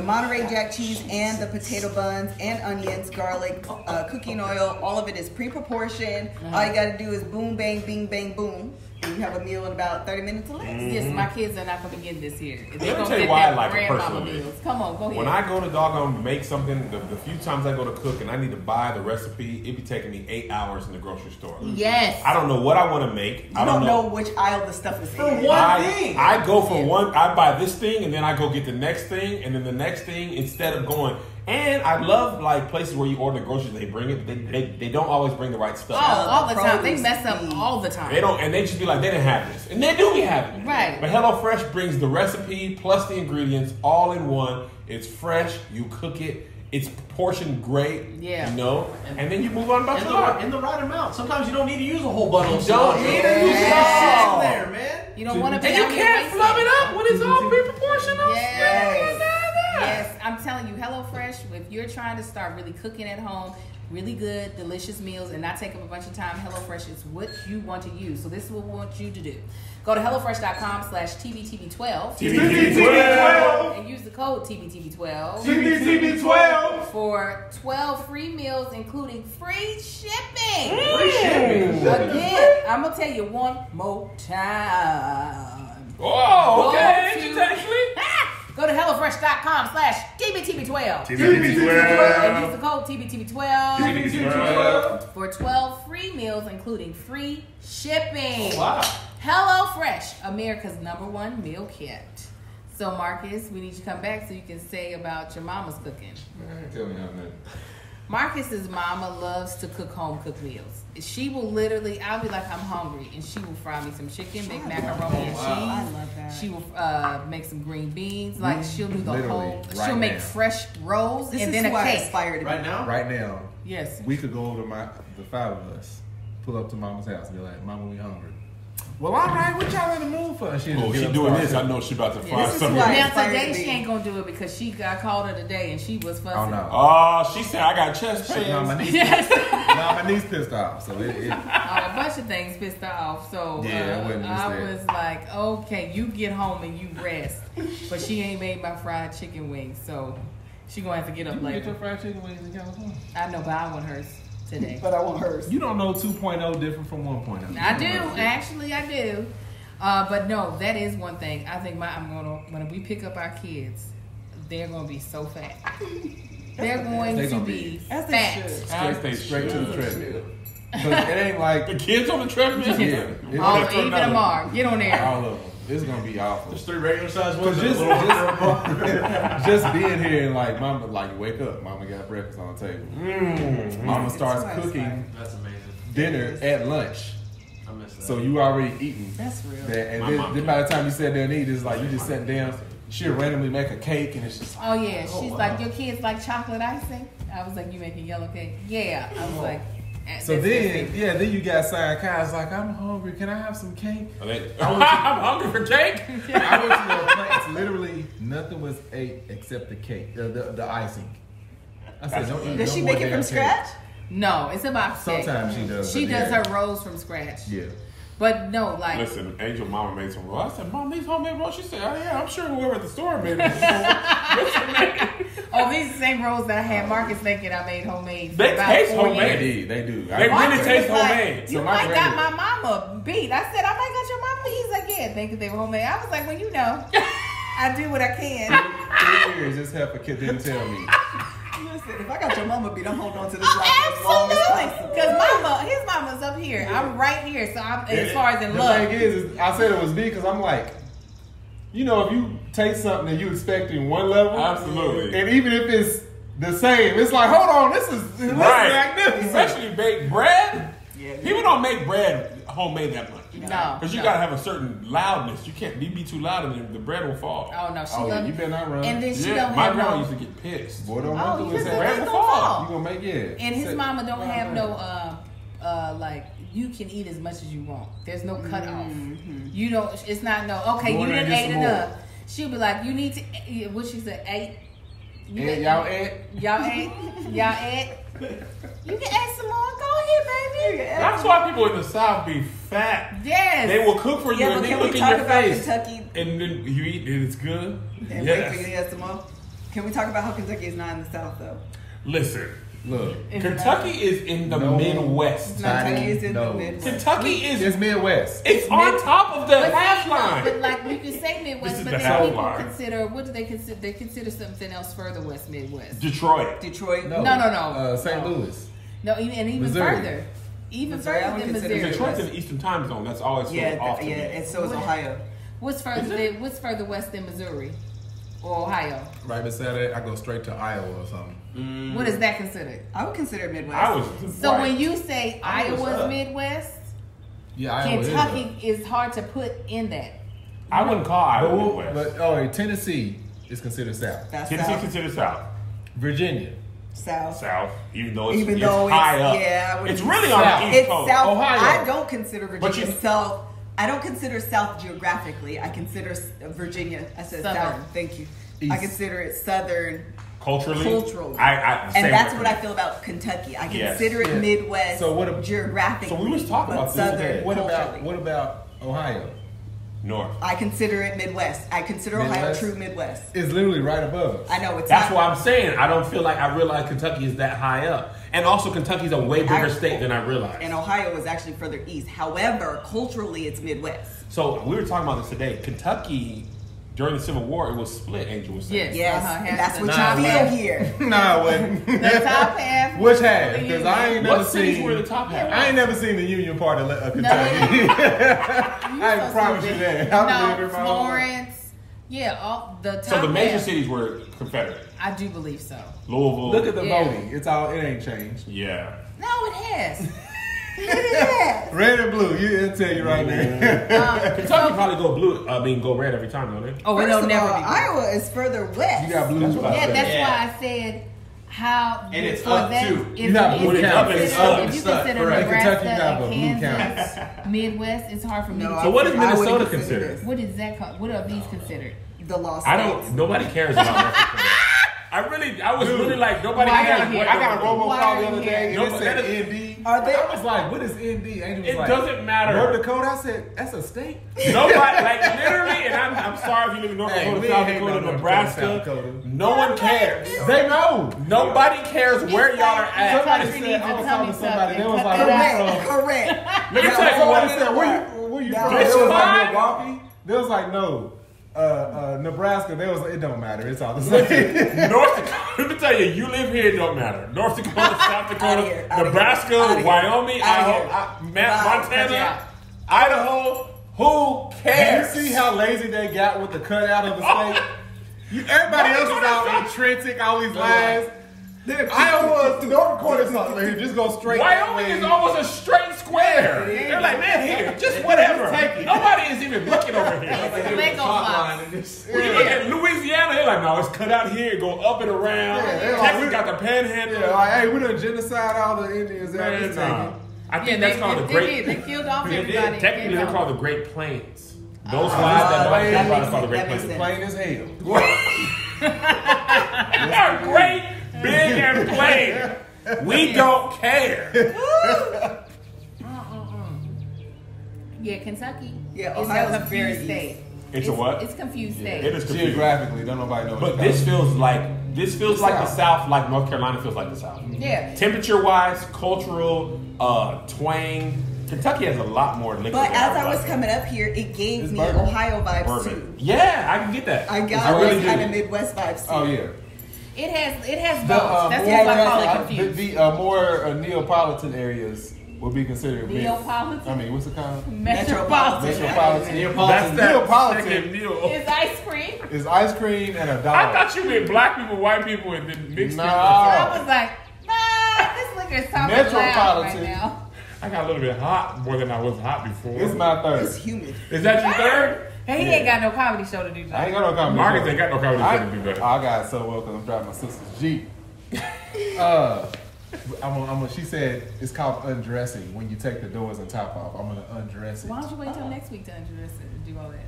Monterey Jack cheese, and the potato buns and onions, garlic, cooking oil. All of it is pre-proportioned. All you got to do is boom, bang, bing, bang, boom. And you have a meal in about 30 minutes or less. Yes, my kids are not going to get this here. They're Let me going tell to you get why I that like it grandmama personally. meals. Come on, go ahead. When I go to doggone make something, the few times I go to cook and I need to buy the recipe, it be taking me 8 hours in the grocery store. Yes. I don't know what I want to make. I don't know which aisle the stuff is in. One thing. I go for one. I buy this thing and then I go get the next thing and then the next thing instead of going. And I love like places where you order groceries. They bring it. They don't always bring the right stuff. Oh, all the time. They Produce mess up feed. all the time. They don't, and they just be like, they didn't have this, and they do be having it. Right. But HelloFresh brings the recipe plus the ingredients all in one. It's fresh. You cook it. It's portioned great. Yeah. You know, and then you move on about your life. In the right amount. Sometimes you don't need to use a whole bundle. You don't need to use it It's all. there, man. You don't want to be And you out here can't wasting flub it up when it's all pre-proportional. Yes. Yes, I'm telling you, HelloFresh, if you're trying to start really cooking at home, really good, delicious meals, and not take up a bunch of time, HelloFresh is what you want to use. So this is what we want you to do. Go to HelloFresh.com/TBTB12. TBTB12. And use the code TBTB12 TBTB12. for 12 free meals, including free shipping. Free shipping. Again, I'm going to tell you one more time. Oh, okay. Go to- Tanksley. Go to HelloFresh.com/TBTB12. TBTB12. And use the code TBTB12 TBTB12. for 12 free meals, including free shipping. Oh, wow. HelloFresh, America's #1 meal kit. So, Marcus, we need you to come back so you can say about your mama's cooking. Man, tell me nothing. Marcus's mama loves to cook home cooked meals. She will literally, I'll be like, I'm hungry, and she will fry me some chicken, make macaroni and cheese. I love that. She will make some green beans. Like she'll do the Literally, whole. right She'll make now. fresh rolls This and is then who a I cake. aspire to be. Right now? Right now, Yes. we could go over to the 5 of us, pull up to Mama's house, and be like, "Mama, we hungry." Well, all right, what y'all in the mood for? Oh, she doing this. I know she about to fry This is something. why- Now aspire today to be. she ain't gonna do it because I called her today and she was fussing. Oh no. Oh, she said I got chest pains. No, my niece. Yes. No, my niece pissed off. So it A bunch of things pissed her off. So Yeah, I wouldn't miss I that. was like, okay, you get home and you rest. But she ain't made my fried chicken wings, so she gonna have to get up you get later. your fried chicken wings in California. I know, but I want hers today. But I want hers. You don't know 2.0 different from 1.0. I do, actually, I do. But no, that is one thing. I think when we pick up our kids, they're gonna be so fat. They're going They to gonna be As they fat. should. Straight to the treadmill. 'Cause it ain't like The kids on the treadmill. yeah, it's All just even tomorrow. Get on there. all of them. It's gonna be awful. There's 3 regular size ones. Cause and a little just being here and like mama, like wake up, mama got breakfast on the table. Mama starts That's cooking That's amazing. dinner at lunch. I miss that. So you already eating. That's real. That, and My mom then by the time you sit there and eat, it's like you just sitting down. She'll randomly make a cake, and it's just like, Oh yeah, she's wow. like, your kids like chocolate icing? I was like, you making yellow cake? Yeah. I was like, So that's then, it. then you got Sign Kyle's like, I'm hungry. Can I have some cake? I'm hungry for cake. I went to the place. Literally, nothing was ate except the cake, the icing. I said, don't eat. Does no she more make it damn from cake. scratch? No, it's a box cake. Sometimes she does. She but does yeah. her rolls from scratch. Yeah. But no, like Listen, Angel Mama made some rolls. I said, Mom, these homemade rolls. She said, oh yeah, I'm sure whoever at the store made them. oh, these are the same rolls that I had Marcus thinking I made homemade. For They about taste 4 homemade. years. They do. They I- really taste was like, homemade. You So my might got granny- my mama beat. I said, I might got your mama beat. He's like, yeah, thinking they were homemade. I was like, well, you know, I do what I can. 3 years, this heifer kid didn't tell me. Listen, if I got your mama beat, I'm holding on to this life as long as Absolutely, possible. because his mama's up here. I'm right here. So I'm as far as in The love. thing is I said it was me because I'm like, you know, if you taste something and you expecting one level, Absolutely. and even if it's the same, it's like, hold on, this is Right. magnificent. Especially baked bread. Yeah. People don't make bread homemade that much. No, Because you no. gotta have a certain loudness. You can't be too loud and the bread will fall. Oh no, she Oh, yeah, love you better not run. And then she Yeah, don't my have grandma no. used to get pissed. Boy, don't Oh, run you through his just head. let Bread it will go fall. fall. You gonna make And his Say- mama don't have no like you can eat as much as you want. There's no cutoff. You don't. It's not no. Okay, Go you in there and didn't get ate some enough. She'll be like, you need to. What she said, ate. You And y'all ate? Y'all ate. Y'all ate. You can add some more. Go ahead, baby. That's why people in the South be fat. Yes. They will cook for you Yeah, and but they can look we in talk your about face. Kentucky And then you eat and it's good. and wait Yes. for you to have some more? Can we talk about how Kentucky is not in the South though? Listen, Look, Is it Kentucky is in the No. Midwest. Kentucky is in the No. Midwest. Kentucky is it's Midwest. it's on top of the But half no, line. but like we can say This Midwest, is but the then half people line. consider what do they consider? They consider something else further west Midwest. Detroit. Detroit. No, No. St. No. Louis. No, even Missouri. further, even Missouri, I further would than consider Missouri. Detroit's in the Eastern Time Zone. That's always so off to me. and so is Ohio. What's Is further? it? What's further west than Missouri or Ohio? Right beside that, I go straight to Iowa or something. What is that considered? I would consider it Midwest. I was So right. when you say Iowa's Iowa's up. Midwest, Yeah, Iowa Kentucky is hard to put in that. I wouldn't call is. Iowa But, Midwest. Tennessee is considered South. That's Tennessee South. considered South. Virginia. South. South, even though it's, Even though high it's- up. yeah, I wouldn't It's say really on South. the East It's Coast. South. Ohio. I don't consider But Virginia you- South. I don't consider South geographically. I consider Virginia. I said Southern. South. Thank you. I East. consider it Southern. Culturally, Culturally. I same And that's way. what I feel about Kentucky. I Yes. consider it Yeah. Midwest So what ab- geographically. So we was talking but about this Southern today. culturally. What about Ohio? North. I consider it Midwest. I consider Ohio Midwest? true Midwest. It's literally right above us. I know it's That's not. why I'm saying I don't feel like I realize Kentucky is that high up, and also Kentucky's a way bigger state than I realized. And Ohio is actually further east. However, culturally, it's Midwest. So we were talking about this today. Kentucky during the Civil War, it was split. Angel was saying. Yes. Yes, Uh-huh, and that's half what the you top feel here. Nah, it wasn't. The top half. Which half? Because I ain't never What cities seen. were the top half? I ain't never seen the Union part of Kentucky. You I so promise you stupid. that. I believe No, in my own life. Florence. Yeah, all the top. So the major half. cities were Confederate. I do believe so. Louisville. Look at the Yeah. voting. It's all. It ain't changed. Yeah. No, it has. Red and blue. It'll tell you right now. Kentucky probably go blue. go red every time, don't they? Oh, First it'll of never all, be. Iowa is further west. You got blue. That's what I Yeah, said. that's Yeah. why I said how. And it's for up, that, too. If You got blue county. consider, It's up, if it's you up, consider correct. Nebraska Kentucky got and blue Kansas, Midwest, it's hard for me No, to. I So what is would- I Minnesota wouldn't consider considered? this. What is that called? What are these considered? The lost I states. don't. Nobody cares about North Dakota. I was really like nobody Why cares. are you what I got a North Dakota- robocall the other day and No, it but said that is- ND. Are they- I was like, what is ND? Angel was It like, doesn't matter. North Dakota? I said, that's a state? Nobody, like literally, and I'm sorry if you live in North Hey, Dakota, we South ain't hating Dakota, on North Nebraska. Dakota, South Dakota. No one cares. They know. Nobody cares where y'all are at. Somebody country said, needs I to was tell talking me to somebody, they something. was like, Cut where it you Correct, from? correct. Let me Now, tell you Somebody what. said, where you Now, from? They was like, fine. Milwaukee. They was like, no. Nebraska, they was like, it don't matter. It's all the same. North Dakota, let me tell you, you live here, it don't matter. North Dakota, South Dakota, here, outta Nebraska, here, outta here, Wyoming, outta Idaho, here. Cut it Montana, out. Idaho. Who Do you cares? see how lazy they got with the cutout of the state? Everybody else is out intrinsic, all these lies. Iowa, North Dakota is not. Just go straight. that Wyoming way. is almost a straight square. They're like, man, here, just whatever. Nobody is even looking over here. Lego blocks. When you look at Louisiana, they're like, no, it's cut out here, go up and around. Texas got the panhandle. Yeah, like, hey, we done genocide all the Indians out this taking. I think that's called the Great. They killed off everybody. Technically, they're called the Great Plains. Those flies that North Carolina called the Great Plains. Plain as hell. They are great, big, and plain. We don't care. Yeah, Kentucky. Yeah, It's Ohio's a confused very state. It's a what? It's confused state. It is confusing. Geographically, don't nobody know. But this feels like the South, like North Carolina feels like the South. Yeah. Temperature-wise, cultural, twang. Kentucky has a lot more liquor. But than as I like was coming up here, it gave It's me bourbon. Ohio vibes bourbon. too. Yeah, I can get that. I got I really those kind do. of Midwest vibes too. Oh yeah. It has The, both. That's more, why I call it confused. the more Neapolitan areas will be considered mid. Neapolitan? I mean, what's it called? Metropolitan. Metropolitan. That's that Neapolitan second meal. It's ice cream. is ice cream and a dog. I thought you meant black people, white people, and then mixed No. it. I was like, nah, this liquor is talking loud right Metropolitan. now. I got a little bit hot, more than I was hot before. It's my It's third. humid. Is that your third? Hey, he ain't got no comedy show to do. I ain't got no comedy. Marcus show. ain't got no comedy show to do that. I got it so well because I'm driving my sister's Jeep. She said it's called undressing when you take the doors and top off. I'm gonna undress it. Why don't you wait till next week to undress it and do all that?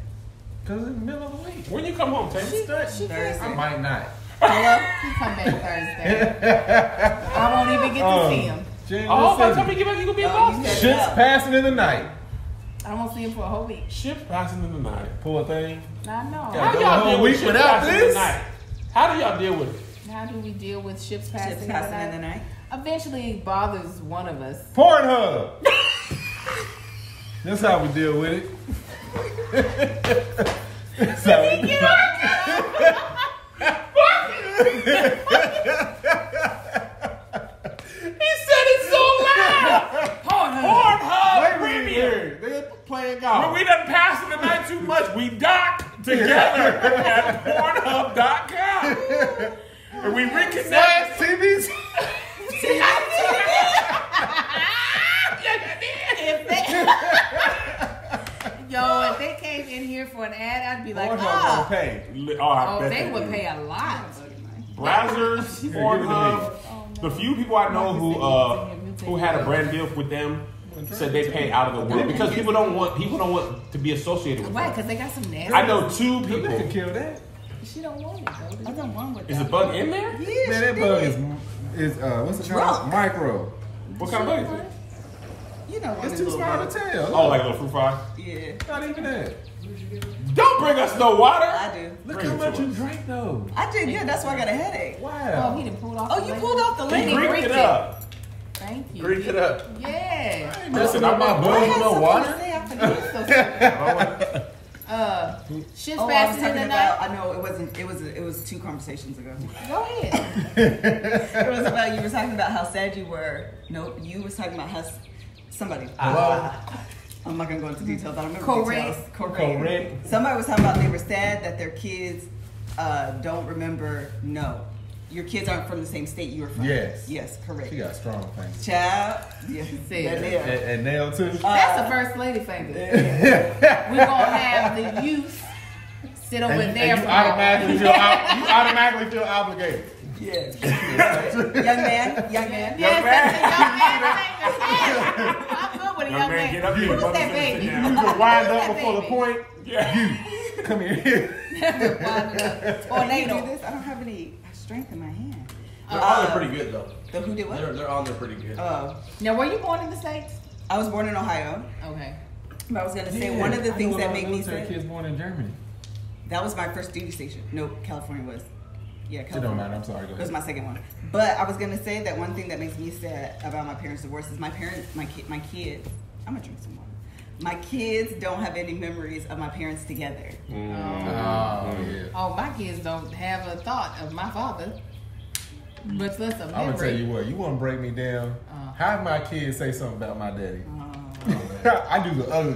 Cause it's the middle of the week. When you come home, Taylor? Thursday. I might not. Hello? He come back Thursday. I won't even get to see him. Oh, by the time you get back, you gonna be in Boston. Ships passing in the night. I won't see him for a whole week. Ships passing in the night. Poor thing. I know. How Go a y'all whole deal with week ships without passing in this? the night? How do y'all deal with it? How do we deal with ships passing, Ships in, passing the in the night? night. Eventually it bothers one of us. Pornhub. That's how we deal with it. That's how we do it. He said it so loud. Pornhub Wait a Premium. minute. They're playing golf. When we done pass in the night too much, we dock together at Pornhub.com. And we reconnect. TVs. Yo, if they came in here for an ad, I'd be like, Pornhub gonna oh, pay. I bet they would do. pay a lot. Brazzers, give it to Pornhub. The few people I know who had a brand deal with them said they pay out of the world because people don't want to be associated with Why? them. Because they got some nasty. I know two They can people. kill that. She don't want it though. I don't want with Is that. the bug in there? Yeah, Man, she that bug did. is what's it Drunk. called? Micro. What kind of bug is it? You know, It's too small to tell. Oh, like a little fruit fly? Yeah, Not even that. Don't bring us no water. I do. Look Bring how it to much you us. drank though. I did good. That's why I got a headache. Oh, Wow. he done pulled off. Oh, the you lid. pulled off the He lid. grinked it up. Thank you. Drink it up. Yeah. Listen, I'm my I bug had with no something water. to say after this. Ships Oh, I was passing in talking the about. night. I know it wasn't. It was 2 conversations ago. Go ahead. It was about you were talking about how sad you were. Nope, you was talking about how somebody. I'm not gonna go into details. I don't remember Correct. details. Correct. Somebody was talking about they were sad that their kids don't remember. No, your kids aren't from the same state you were from. Yes. Yes, correct. She got strong fingers. Child. Yes. See. That is. And nail too. That's the first lady finger. We're gonna have the youth sit over And there you for automatically feel obligated. Yes. Young man. Yes, that's a young man. I'm good with a young man. Get up Who's here. that baby? You can wind up Who's that before the baby? point. Yeah. Come here. When you do Tornado. this, I don't have any strength in my hand. They're on there pretty good though. The who did what? They're on there pretty good. Now, were you born in the States? I was born in Ohio. Okay. But I was gonna say one of the things that made me say sad. kids born in Germany. That was my first duty station. Nope, California was. Yeah, It don't California. matter. I'm sorry. Go It was ahead. my second one. But I was gonna say that one thing that makes me sad about my parents' divorce is my kids. I'm gonna drink some water. My kids don't have any memories of my parents together. Oh yeah. Oh, my kids don't have a thought of my father. Much less a memory. I'm gonna tell you what. You want to break me down? Have my kids say something about my daddy. I do the other.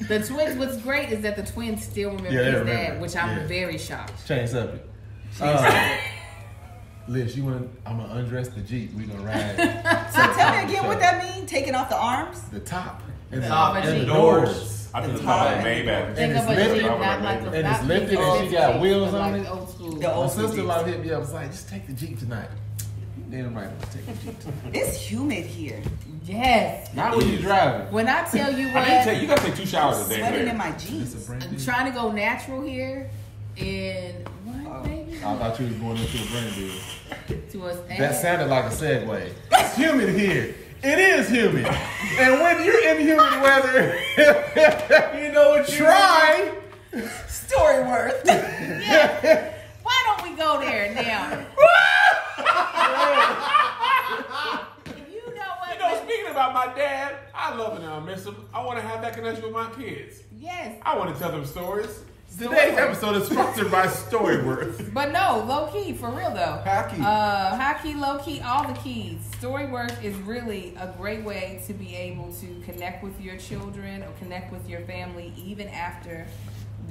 The twins, what's great is that the twins still remember Yeah, they his remember. dad, which I'm Yeah. very shocked. Change subject. Liz, I'm gonna undress the Jeep. We gonna ride. So tell me again what that means. Taking off the arms. The top and The the, top and of the Jeep. doors. I think The it's called top. Maybach. Think it's of a lifted. Jeep, not like a And it's not lifted big and she got Jeep, wheels but on like it. old school. The My old sister Jeeps. like hit me up. Was like, just take the Jeep tonight. Damn right, I'm gonna take the Jeep tonight. It's humid here. Yes. Not when you driving. When I tell you I what, didn't tell you, you gotta take 2 showers a day. Sweating Claire. in my It's a jeans. brand I'm new. trying to go natural here, and what, baby? I thought you was going into a brand deal. To us. That sounded like a segue. It's humid here. It is humid. And when you're in humid weather, you know what you try. Storyworth. Yeah. Why don't we go there now? You know what? You know, speaking about my dad, I love him and I miss him. I want to have that connection with my kids. Yes. I want to tell them stories. Today's episode is sponsored by Storyworth. But no, low key, for real though. High key. Low key, all the keys. Storyworth is really a great way to be able to connect with your children or connect with your family even after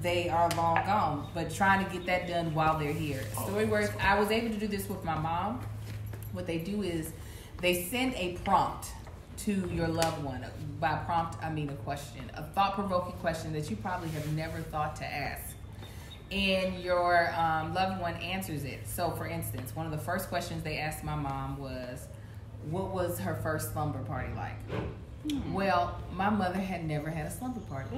they are long gone. But trying to get that done while they're here. Storyworth, I was able to do this with my mom. What they do is they send a prompt to your loved one. By prompt, I mean a question, a thought-provoking question that you probably have never thought to ask. And your loved one answers it. So, for instance, one of the first questions they asked my mom was, what was her first slumber party like? Well, my mother had never had a slumber party.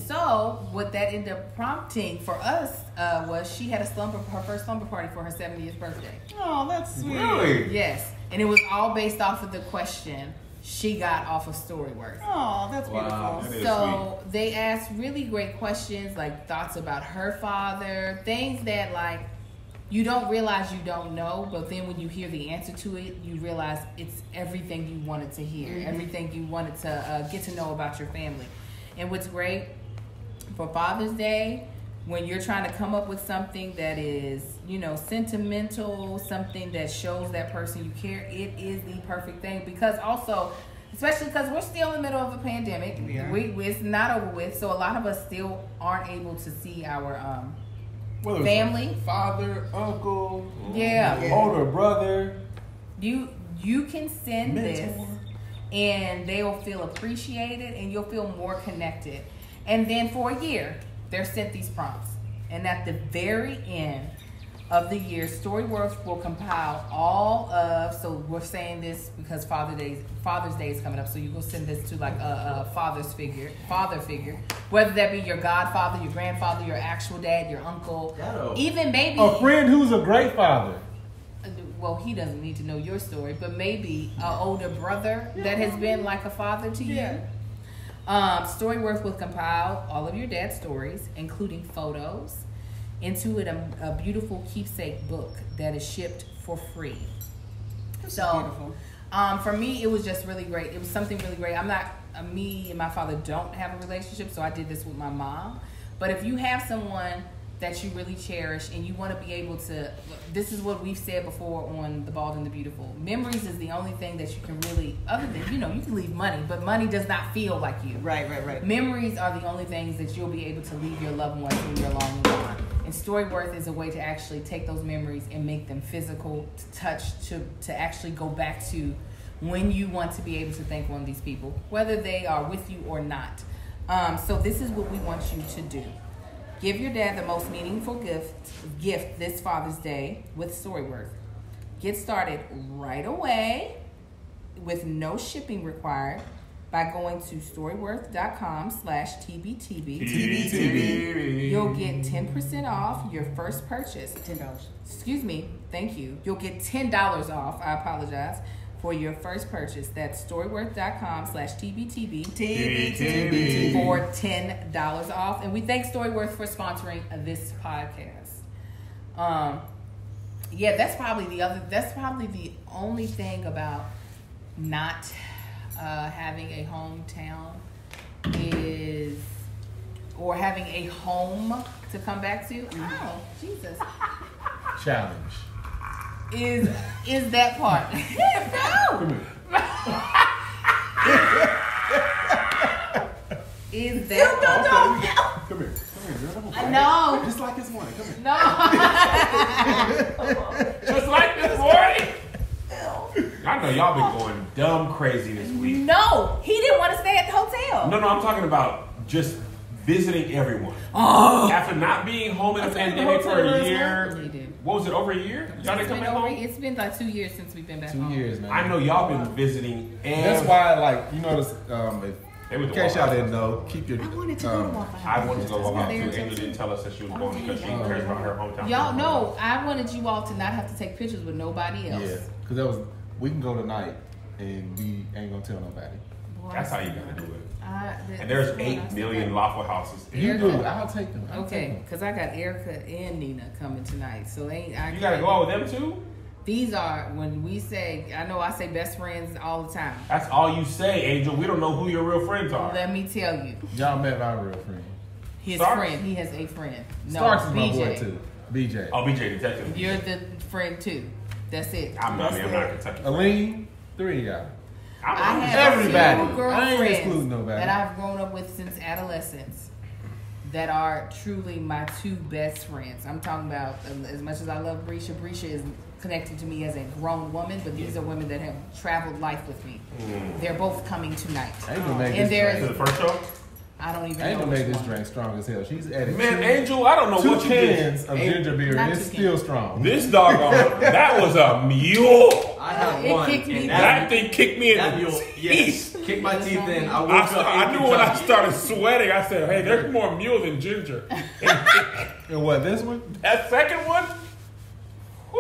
So, what that ended up prompting for us was she had her first slumber party for her 70th birthday. Oh, that's sweet. Really? Yes. And it was all based off of the question she got off of Storyworth. Oh, that's Wow. beautiful. That is So they asked really great questions, like thoughts about her father, things that like you don't realize you don't know, but then when you hear the answer to it, you realize it's everything you wanted to hear, everything you wanted to get to know about your family. And what's great for Father's Day, when you're trying to come up with something that is, you know, sentimental, something that shows that person you care, it is the perfect thing. Because also, especially because we're still in the middle of a pandemic, it's not over with, so a lot of us still aren't able to see our family, Father, uncle, Yeah. older brother. You can send this, Mentor. and they will feel appreciated, and you'll feel more connected. And then for a year, they're sent these prompts, and at the very end of the year, Storyworth will compile all of. So we're saying this because Father's Day is coming up. So you go send this to like a father figure, whether that be your godfather, your grandfather, your actual dad, your uncle, even maybe A friend who's a great father. well, he doesn't need to know your story, but maybe an older brother that has been like a father to you. Storyworth will compile all of your dad's stories, including photos, into a beautiful keepsake book that is shipped for free. So Beautiful. for me, it was just really great. It was something really great. Me and my father don't have a relationship, so I did this with my mom. But if you have someone that you really cherish and you want to be able to, this is what we've said before on The Bald and the Beautiful. Memories is the only thing that you can really, other than, you can leave money, but money does not feel like you. Right. Memories are the only things that you'll be able to leave your loved ones when you're long gone. And Storyworth is a way to actually take those memories and make them physical, to touch, to actually go back to when you want to be able to thank one of these people, whether they are with you or not. So this is what we want you to do. Give your dad the most meaningful gift this Father's Day with Storyworth. Get started right away with no shipping required by going to storyworth.com/TBTB. TBTB. You'll get 10% off your first purchase. $10. Excuse me. Thank you. You'll get $10 off. I apologize. For your first purchase. That's storyworth.com/TBTB. TBTB. For $10 off. And we thank Storyworth for sponsoring this podcast. That's probably the only thing about not having a hometown or having a home to come back to. Oh, Jesus. Challenge. Is that part. No. Is that part. Come here, girl. No. Just like this morning. Come here. No. Just like y'all been going dumb crazy this week. No, he didn't want to stay at the hotel. No, I'm talking about just visiting everyone. Oh. After not being home in a pandemic for a year. He did. What was it, over a year? Y'all didn't come back home? It's been like 2 years since we've been back 2 home. years, man. I know y'all been visiting. That's why, like, you notice, In case y'all didn't know, keep your. I wanted to go to Waffle House. I wanted to go Waffle House too. There Angel didn't tell us that she was going because she cares about her hometown. Y'all know, I wanted you all to not have to take pictures with nobody else. Yeah, because we can go tonight and we ain't gonna tell nobody. Boy, That's how you gotta do it. And And there's 8 million Waffle Houses. You do. I'll take them. Okay, because I got Erica and Nina coming tonight, so You gotta go out with them too? These are, when we say, I know I say best friends all the time. That's all you say, Angel. We don't know who your real friends are. Let me tell you, Y'all met my real friend. his Starks? friend, he has a friend. No, Starks is my BJ. boy too. BJ. Oh, BJ Detective. You're the friend too. That's it. I'm not Kentucky. Aline, 3 of y'all. I have Everybody. a few I ain't excluding girlfriends nobody. that I've grown up with since adolescence that are truly my 2 best friends. I'm talking about, as much as I love Brescia, Brescia is connected to me as a grown woman, but these are women that have traveled life with me. They're both coming tonight. I ain't gonna make And this there's- To drink. the first show? I don't even I ain't know gonna make which this one. drink strong as hell. She's added Man, 2 Angel, I don't know what you did. cans of ginger beer Not and it's 2 still cans. strong. This doggone, that was a mule. I have It one. kicked me and down. That thing kicked me in that the mule, teeth. yes, kicked my teeth in. I woke I, up. I knew when I started sweating, I said, hey, there's more mule than ginger. And what, this one? That second one?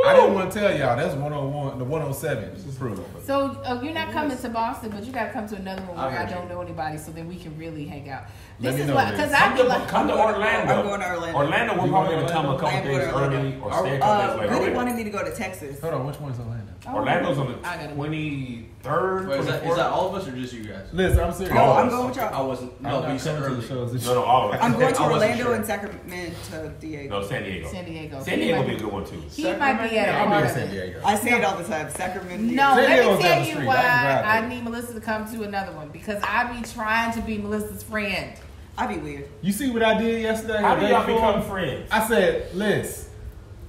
I didn't want to tell y'all. That's 101, the 107. This is proof. So you're not coming to Boston, but you got to come to another one where I I got you. don't know anybody, so then we can really hang out. Let This me is know why, then. because I feel like Come to Orlando. I'm going to Orlando. Orlando, we're You probably going going to to come a Orlando? couple I am days going to Orlando. early or stay a couple days Really later. wanted me to go to Texas. Hold on, which one's Orlando? Orlando's on I gotta the go. 23rd, Wait, is 24th. that all of us or just you guys? Listen, I'm serious. No, Oh, I'm going with I y'all. wasn't. I'm No, not but you said coming to the early. shows this No, no, all of us. I'm going to I wasn't Orlando sure. and Sacramento, Diego. No, San Diego. San Diego. San Diego will be a good one too. He might be at a I'll be part in of San it. Diego. I say it all the time. Sacramento. No, San let Diego's me down tell the you street. why I can drive I there. need Melissa to come to another one, because I be trying to be Melissa's friend. I'd be weird. You see what I did yesterday? How The do day y'all before? become friends? I said, Liz,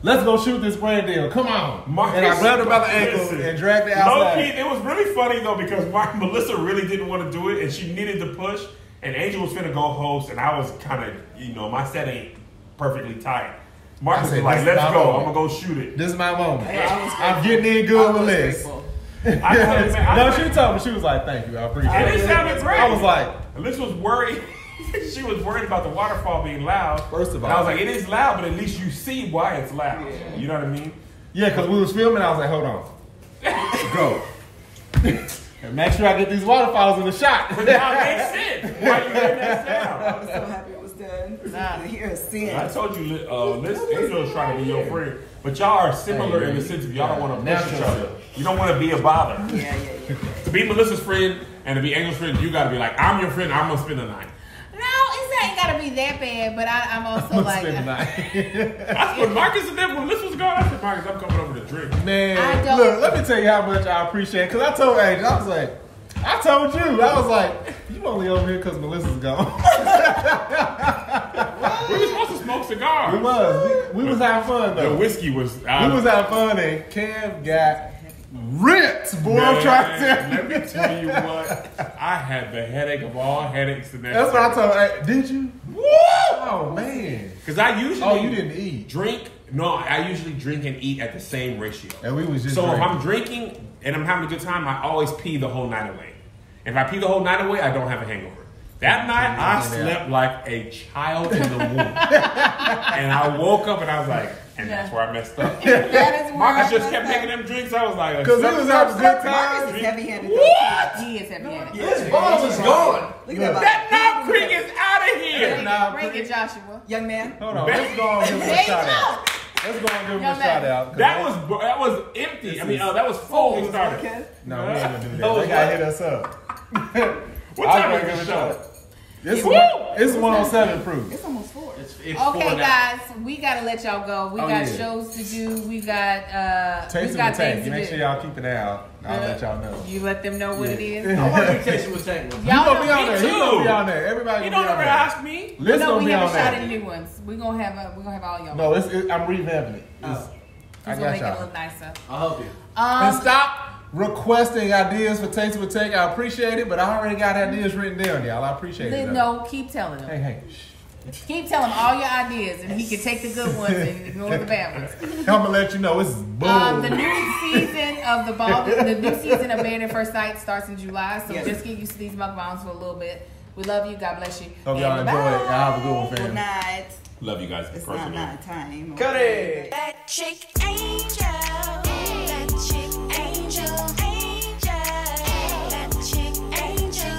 let's go shoot this brand deal. Come on. Marcus, and I grabbed her by the ankle listen. and dragged her No, outside. Keith, it was really funny though because Melissa really didn't want to do it and she needed to push. And Angel was finna go host, and I was kind of, my set ain't perfectly tight. Marcus I said, was like, this is let's my go. moment. I'm gonna go shoot it. This is my moment. I was I'm getting in good with Liz. grateful. I said, man, I No, said- she told me, she was like, thank you, I appreciate And it. it sounded great. I was like, Liz was worried. She was worried about the waterfall being loud. First of And I was all- like, it is loud, but at least you see why it's loud. Yeah. You know what I mean? yeah, because we was filming, I was like, hold on. Go. And make sure I get these waterfalls in the shot. But now it makes sense. Why you hearing that sound? I was so happy it was done. Nah. Hear a sin. I told you, Liz Angel is trying to be your friend, but y'all are similar Hey, in the man. sense of y'all don't want to push each Natural. other. You don't want to be a bother. Yeah. To be Melissa's friend and to be Angel's friend, you got to be like, I'm your friend. I'm gonna spend the night. No, it ain't gotta be that bad, but I'm also like, Spend the night. That's what Marcus and them when Melissa was gone. I said, Marcus, I'm coming over to drink. Man, I don't- look, let me tell you how much I appreciate it. Because I told Angel, I was like, I told you. I was like, you only over here because Melissa's gone. We were supposed to smoke cigars. We was. We was having fun, The though. whiskey was. We was having fun, and Cam got ripped, boy. I'm trying to tell Let you. me tell you what. I had the headache of all headaches the next That's what I told her. Did you? Woo! Oh, man. Because I usually. Oh, you didn't eat. Drink. No, I usually drink and eat at the same ratio. And we was just So if drinking. I'm drinking and I'm having a good time, I always pee the whole night away. If I pee the whole night away, I don't have a hangover. That night, I slept like a child in the womb. And I woke up and I was like, and that's where I messed up. that is where Marcus I just messed kept up. making them drinks. I was like, Because we was having a good Marcus time. is heavy-handed. What? He is heavy-handed. His ball is gone. Look at That Knob Creek is out of here. Nah, Bring it, Joshua. young man. Hold on. Let's go and give him There a you shout go. out. Let's go and give him Young a man. shout out. 'cause That was empty. I mean, that was full. We started. No, we ain't going to do that. They got to hit us up. What I'll time go is give the a show? shout. It's Woo! it's 107 proof. It's almost 4. It's Okay, 4 now. guys, we gotta let y'all go. We Oh, got yeah. shows to do. We got Taste we of got the things tank. to Make do. sure y'all keep it out. I'll let y'all know. You let them know what it is. I want to be tasting with Tank. You Y'all gonna be know on me there. He too. gonna be on there. Everybody You gonna don't be ever on there. ask me. Liz No, gonna we be on haven't shot there. any new ones. We're gonna have all y'all. No, I'm revamping it. I He's gonna got make it a y'all. little nicer. I'll help you. And stop requesting ideas for Taste with Take. I appreciate it, but I already got ideas written down, y'all. I appreciate it. No, keep telling them. Hey. Keep telling him all your ideas, and he can take the good ones and ignore the bad ones. I'm gonna let you know it's boom. The new season of the new season of Married at First Sight starts in July, so just get used to these mukbangs for a little bit. We love you. God bless you. Hope y'all enjoy it. Y'all have a good one, fam. Good night. Love you guys. It's not time. Cut it. That chick angel. That chick angel. That chick angel.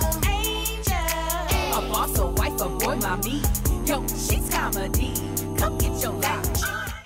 A boss, a wife, a boy, mommy. Yo, she's comedy. Come get your life.